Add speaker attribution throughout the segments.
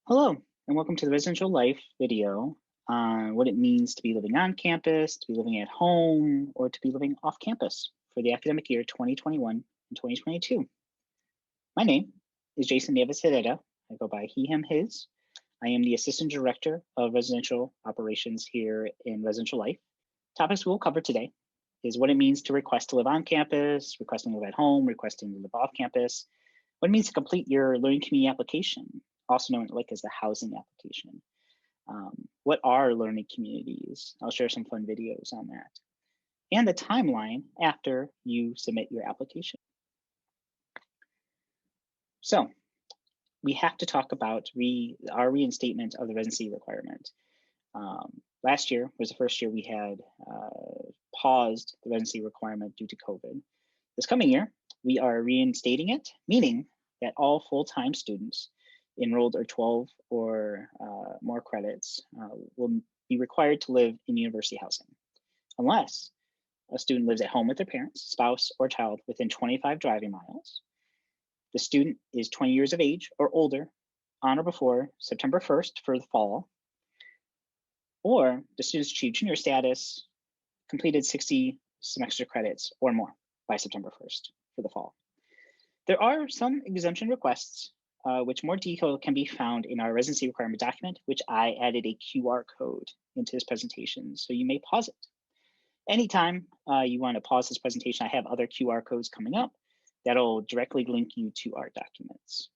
Speaker 1: Hello, and welcome to the Residential Life video on what it means to be living on campus, to be living at home, or to be living off campus for the academic year 2021 and 2022. My name is Jason Davis Herrera. I go by he, him, his. I am the Assistant Director of Residential Operations here in Residential Life. Topics we'll cover today is what it means to request to live on campus, requesting to live at home, requesting to live off campus, what it means to complete your learning community application, also known like as the housing application. What are learning communities? I'll share some fun videos on that. And the timeline after you submit your application. So we have to talk about our reinstatement of the residency requirement. Last year was the first year we had paused the residency requirement due to COVID. This coming year, we are reinstating it, meaning that all full-time students enrolled or 12 or more credits will be required to live in university housing, unless a student lives at home with their parents, spouse, or child within 25 driving miles. The student is 20 years of age or older on or before September 1st for the fall, or the students achieved junior status, completed 60 semester credits or more by September 1st for the fall. There are some exemption requests, which more detail can be found in our residency requirement document, which I added a QR code into this presentation, so you may pause it. Anytime you want to pause this presentation, I have other QR codes coming up that'll directly link you to our documents.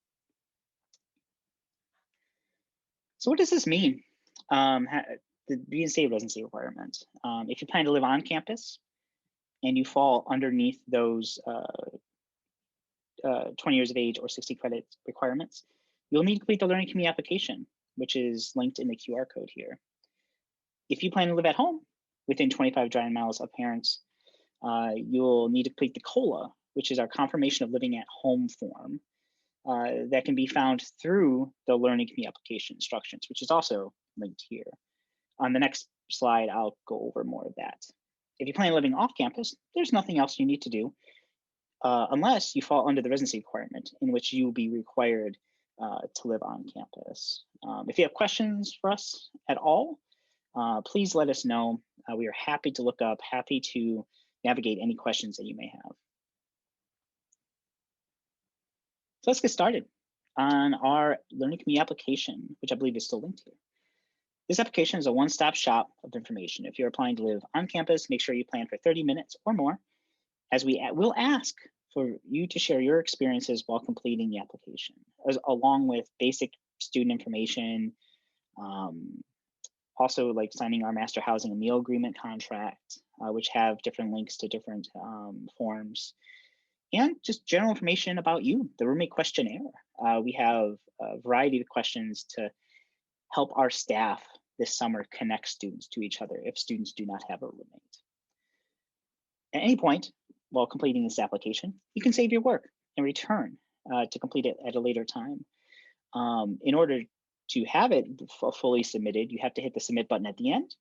Speaker 1: So what does this mean? The reinstated residency requirement. If you plan to live on campus and you fall underneath those 20 years of age or 60 credit requirements, you'll need to complete the learning community application, which is linked in the QR code here. If you plan to live at home within 25 driving miles of parents, you'll need to complete the COLA, which is our confirmation of living at home form that can be found through the learning community application instructions, which is also linked here. On the next slide, I'll go over more of that. If you plan on living off campus, there's nothing else you need to do unless you fall under the residency requirement, in which you will be required to live on campus. If you have questions for us at all, please let us know. We are happy to look up, happy to navigate any questions that you may have. So let's get started on our learning community application, which I believe is still linked here. This application is a one-stop shop of information. If you're applying to live on campus, make sure you plan for 30 minutes or more, as we will ask for you to share your experiences while completing the application, along with basic student information, also like signing our master housing and meal agreement contract, which have different links to different forms, and just general information about you, the roommate questionnaire. We have a variety of questions to help our staff this summer connect students to each other if students do not have a roommate. At any point while completing this application, you can save your work and return to complete it at a later time. In order to have it fully submitted, you have to hit the submit button at the end,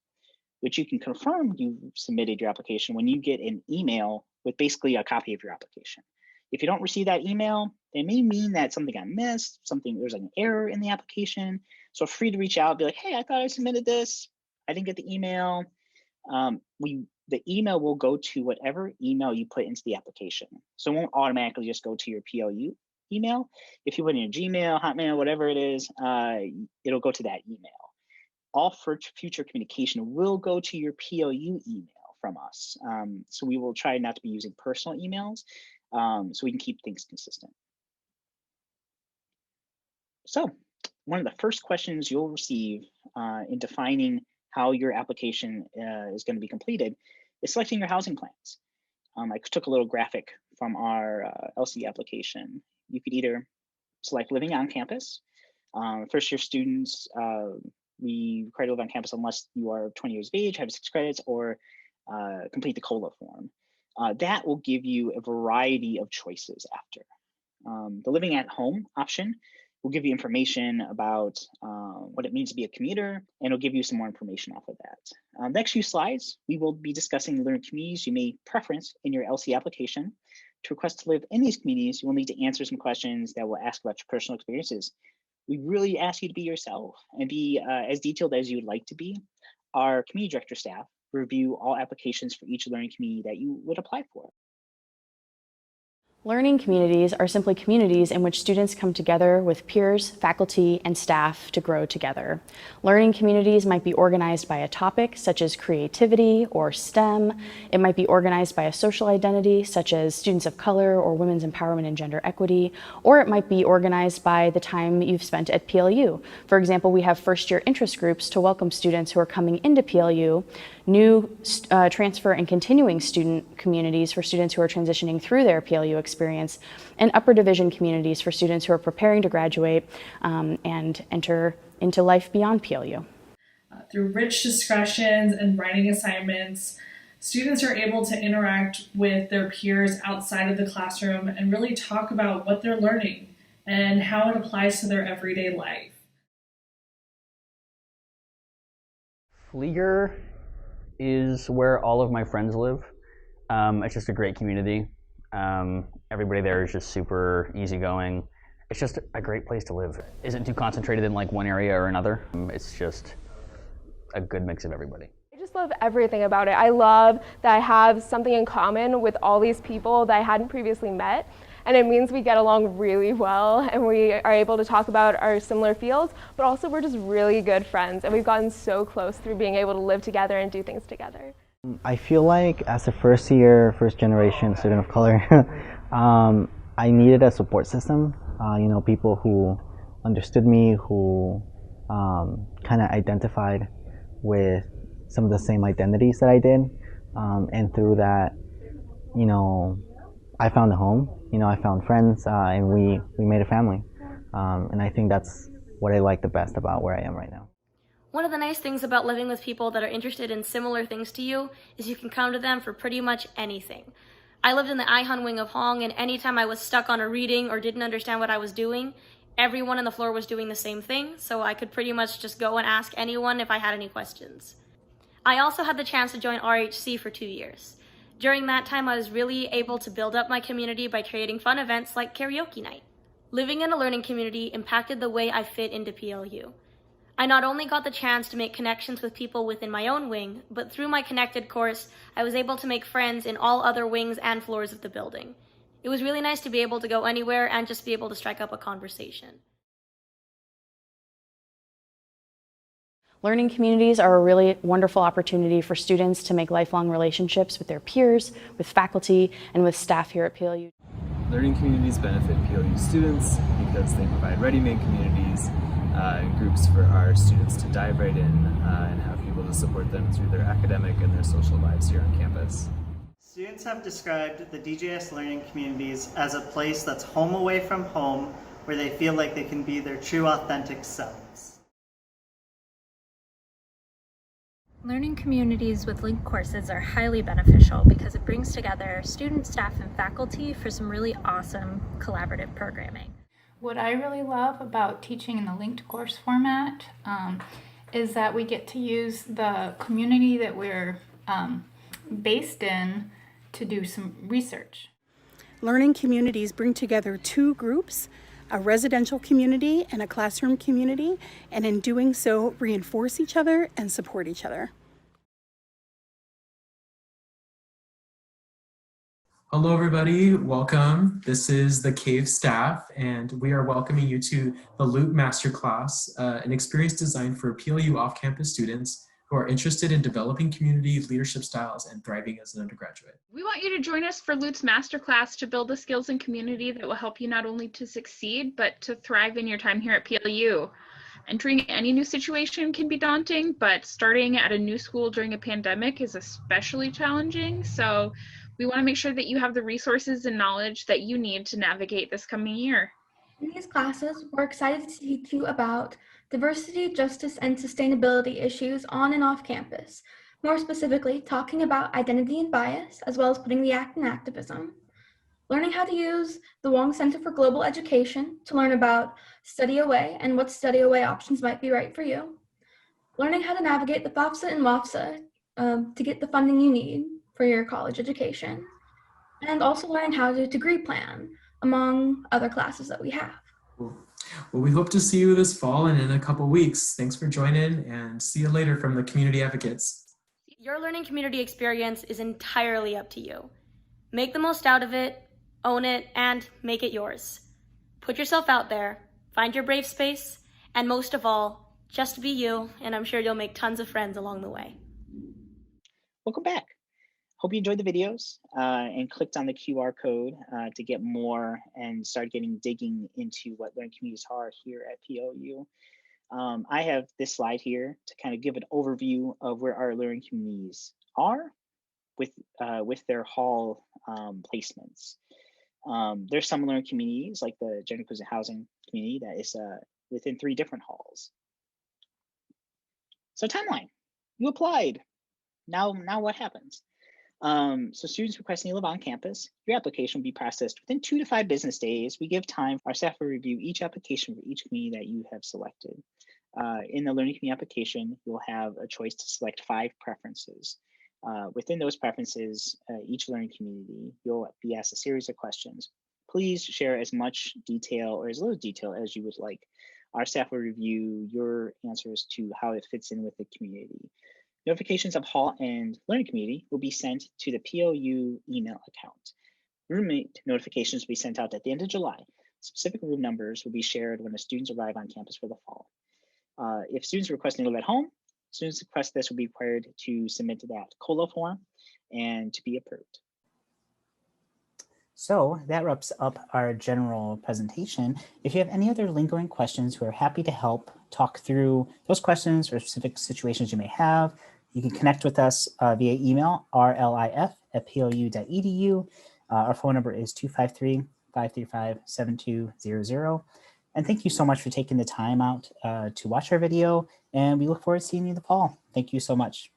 Speaker 1: which you can confirm you submitted your application when you get an email with basically a copy of your application. If you don't receive that email, it may mean that something got missed, there's an error in the application. So feel free to reach out, be like, hey, I thought I submitted this. I didn't get the email. The email will go to whatever email you put into the application. So it won't automatically just go to your PLU email. If you put in your Gmail, Hotmail, whatever it is, it'll go to that email. All future communication will go to your PLU email from us. So we will try not to be using personal emails so we can keep things consistent. So one of the first questions you'll receive in defining how your application is going to be completed is selecting your housing plans. I took a little graphic from our LC application. You could either select living on campus. First year students, we require to live on campus unless you are 20 years of age, have 6 credits, or complete the COLA form. That will give you a variety of choices after. The living at home option will give you information about what it means to be a commuter, and it'll give you some more information off of that. Next few slides, we will be discussing the learning communities you may preference in your LC application. To request to live in these communities, you will need to answer some questions that will ask about your personal experiences We really ask you to be yourself and be as detailed as you'd like to be. Our community director staff review all applications for each learning community that you would apply for.
Speaker 2: Learning communities are simply communities in which students come together with peers, faculty, and staff to grow together. Learning communities might be organized by a topic, such as creativity or STEM. It might be organized by a social identity, such as students of color or women's empowerment and gender equity, or it might be organized by the time you've spent at PLU. For example, we have first-year interest groups to welcome students who are coming into PLU, new transfer and continuing student communities for students who are transitioning through their PLU experience, and upper division communities for students who are preparing to graduate and enter into life beyond PLU.
Speaker 3: Through rich discussions and writing assignments, students are able to interact with their peers outside of the classroom and really talk about what they're learning and how it applies to their everyday life.
Speaker 4: Flieger is where all of my friends live. It's just a great community. Everybody there is just super easygoing. It's just a great place to live. Isn't too concentrated in like one area or another. It's just a good mix of everybody.
Speaker 5: I just love everything about it. I love that I have something in common with all these people that I hadn't previously met. And it means we get along really well and we are able to talk about our similar fields, but also we're just really good friends and we've gotten so close through being able to live together and do things together.
Speaker 6: I feel like as a first generation student of color, I needed a support system, people who understood me, who kind of identified with some of the same identities that I did. And through that, I found a home, I found friends, and we made a family. And I think that's what I like the best about where I am right now.
Speaker 7: One of the nice things about living with people that are interested in similar things to you is you can come to them for pretty much anything. I lived in the Ihon wing of Hong, and anytime I was stuck on a reading or didn't understand what I was doing, everyone on the floor was doing the same thing, so I could pretty much just go and ask anyone if I had any questions. I also had the chance to join RHC for 2 years. During that time, I was really able to build up my community by creating fun events like karaoke night. Living in a learning community impacted the way I fit into PLU. I not only got the chance to make connections with people within my own wing, but through my connected course, I was able to make friends in all other wings and floors of the building. It was really nice to be able to go anywhere and just be able to strike up a conversation.
Speaker 2: Learning communities are a really wonderful opportunity for students to make lifelong relationships with their peers, with faculty, and with staff here at PLU.
Speaker 8: Learning communities benefit PLU students because they provide ready-made communities and groups for our students to dive right in and have people to support them through their academic and their social lives here on campus.
Speaker 9: Students have described the DJS learning communities as a place that's home away from home, where they feel like they can be their true authentic selves.
Speaker 10: Learning communities with linked courses are highly beneficial because it brings together students, staff, and faculty for some really awesome collaborative programming.
Speaker 11: What I really love about teaching in the linked course format is that we get to use the community that we're based in to do some research.
Speaker 12: Learning communities bring together two groups, a residential community and a classroom community, and in doing so, reinforce each other and support each other.
Speaker 13: Hello everybody, welcome. This is the CAVE staff and we are welcoming you to the Loop Masterclass, an experience designed for PLU off-campus students who are interested in developing community leadership styles and thriving as an undergraduate.
Speaker 14: We want you to join us for Loop's Masterclass to build the skills and community that will help you not only to succeed, but to thrive in your time here at PLU. Entering any new situation can be daunting, but starting at a new school during a pandemic is especially challenging. So we want to make sure that you have the resources and knowledge that you need to navigate this coming year.
Speaker 15: In these classes, we're excited to teach you about diversity, justice, and sustainability issues on and off campus. More specifically, talking about identity and bias, as well as putting the act in activism. Learning how to use the Wong Center for Global Education to learn about study away and what study away options might be right for you. Learning how to navigate the FAFSA and WAFSA to get the funding you need for your college education. And also learning how to degree plan, among other classes that we have.
Speaker 13: Well, we hope to see you this fall and in a couple weeks. Thanks for joining, and see you later from the Community Advocates.
Speaker 7: Your learning community experience is entirely up to you. Make the most out of it, own it, and make it yours. Put yourself out there, find your brave space, and most of all, just be you, and I'm sure you'll make tons of friends along the way.
Speaker 1: Welcome back. Hope you enjoyed the videos and clicked on the QR code to get more and start digging into what learning communities are here at PLU. I have this slide here to kind of give an overview of where our learning communities are with their hall placements. There's some learning communities like the General Inclusive Housing community that is within 3 different halls. So timeline, you applied. Now what happens? So students requesting to live on campus, your application will be processed within 2 to 5 business days. We give time for our staff to review each application for each community that you have selected. In the learning community application, you'll have a choice to select 5 preferences. Within those preferences, each learning community, you'll be asked a series of questions. Please share as much detail or as little detail as you would like. Our staff will review your answers to how it fits in with the community. Notifications of hall and learning community will be sent to the PLU email account. Roommate notifications will be sent out at the end of July. Specific room numbers will be shared when the students arrive on campus for the fall. If students are requesting to live at home, students request this will be required to submit that COLA form and to be approved. So that wraps up our general presentation. If you have any other lingering questions, we're happy to help talk through those questions or specific situations you may have. You can connect with us via email, rlif@plu.edu. Our phone number is 253-535-7200. And thank you so much for taking the time out to watch our video. And we look forward to seeing you in the fall. Thank you so much.